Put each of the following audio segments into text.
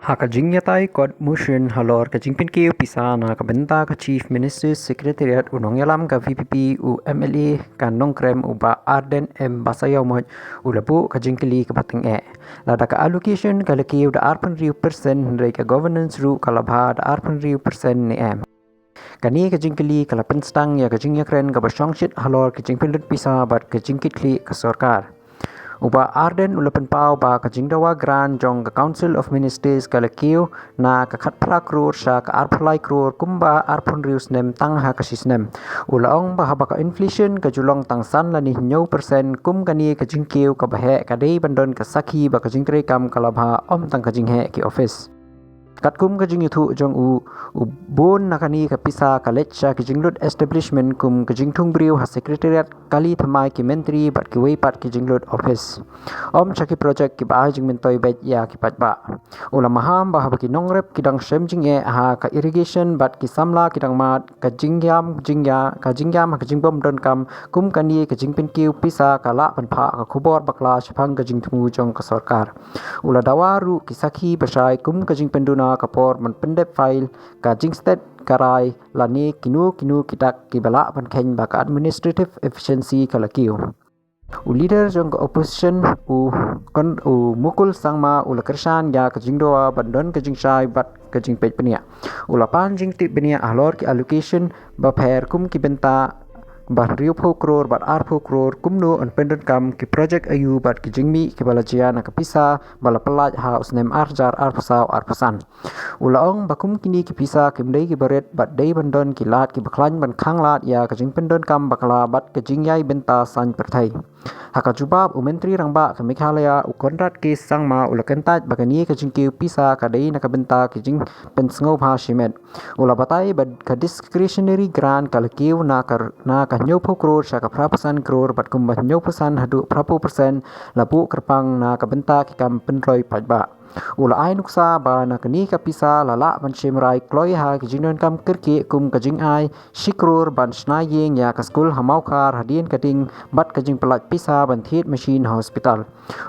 Hakajing yatai kod motion halor kajing pinkiu pisana kabenta ka Chief Minister's Secretariat unong yalam ka VPP u MLA kanong krem uba Arden M Basayaw mo ulapu kajing kili kapating lada ka allocation kalakiu da 8% ray ka governance ru kalabha da 8% ni kani kajing kili kalapen stang ya kajing yakren ka basyong shit halor kajing pinlut pisa bat kajing kitli ka sorkar Uba Arden ulapan pau ba kajing dawa gran jong ka Council of Ministers kalakiu na kakat pala krur sya ka arpalai krur kumba arpun rius nem tang ha kasis nem. Ulaong ba haba ka inflation ka julong tang san lani nyaw persen kum kani kajing kiu ka bahe kadai bandon ka saki ba kajing kam kalabha om tang kajing he ki office. Katkum kajing itu jong u bon nakani kapisa kaletcha kajing lut establishment kum kajing tungbriu ha secretariat kali thamai ki menteri bat ki weipat kajing lut office om chaki project ki ba jing mentoi bet ya ki pat ba ula maham ba ki nongrep kidang shem jing ha ka irrigation bat ki samla kidang mat kajing yam kajing bom don kam kum kani kajing pinkiu pisa kala panpha ka khubor bakla chphang kajing thumu jong ka sarkar ula dawaru kisaki basai kum kajing penduna kapor man pendep file kajing state karai lani kinu kitak kibala pan khen baka administrative efficiency kalakiu leader jong opposition mukul sangma ula kersan ya kajing doa bandon kajing sai bat kajing pej penia ula panjing ti penia alor ki allocation ba pher kum ki benta bat riu pho crore bat ar pho crore kumno on pendon kam ki project ayu bat ki jingmi ki balajia na kapisa bala pelaj house nem arjar ar pasau ar pasan ulaong bakum kini ki pisa kimdei ki baret bat dei bandon ki lat ki baklan ban khang lat ya ka jing pendon kam bakla bat ka jingyai benta san perthai haka jubab menteri rangba ka Meghalaya u kontrat ki sangma ulakentaj bakani ka jingki pisa ka dei na ka benta ki jing pensngau bha shimet ula batai bad ka discretionary grant kalkiu na ka nyo pho crore sha ka prapasan crore bat kum bat nyo pasan hadu prapu persen lapu kerpang na ka benta ki kam penroi pajba ula ai nuksa ba na kani ka pisa lala ban shimrai kloi ha ki jingnon kam kirki kum ka jing ai shikrur ban snayeng ya ka skul hamaukar hadin kading bat ka jing pelat pisa ban thit machine hospital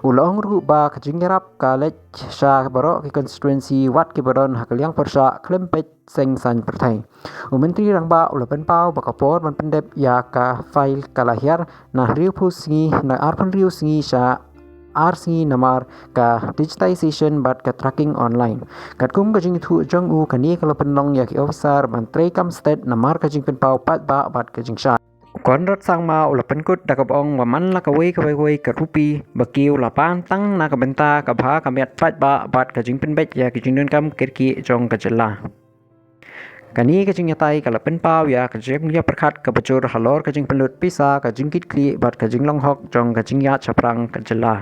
ula ongru ba ka jing rap ka lech sha baro ki constituency wat ki baron hakaliang persha klempech seng san perthai menteri rangba ula penpau ba kapor ban pendep ya ka file kalahir na riu pusingi na arpan riu singi sha RC namar ka digitization bat ka tracking online katkum ka jing thu jong u kani kala penlong ya ki officer ban kam state namar ka jing penpau pat ba bat ka jing sha konrat sangma ula penkut dakabong waman la ka wei ka rupi bakiu lapan tang na ka benta ka bha ka met pat ba bat ka jing penbet ya ki jing don kam kirki jong ka jela kani ka jing yatai kala penpau ya ka jing ya perkhat ka bacur halor ka jing penlut pisa ka jing kit kli bat ka jing long hok jong ka jing ya chaprang ka jela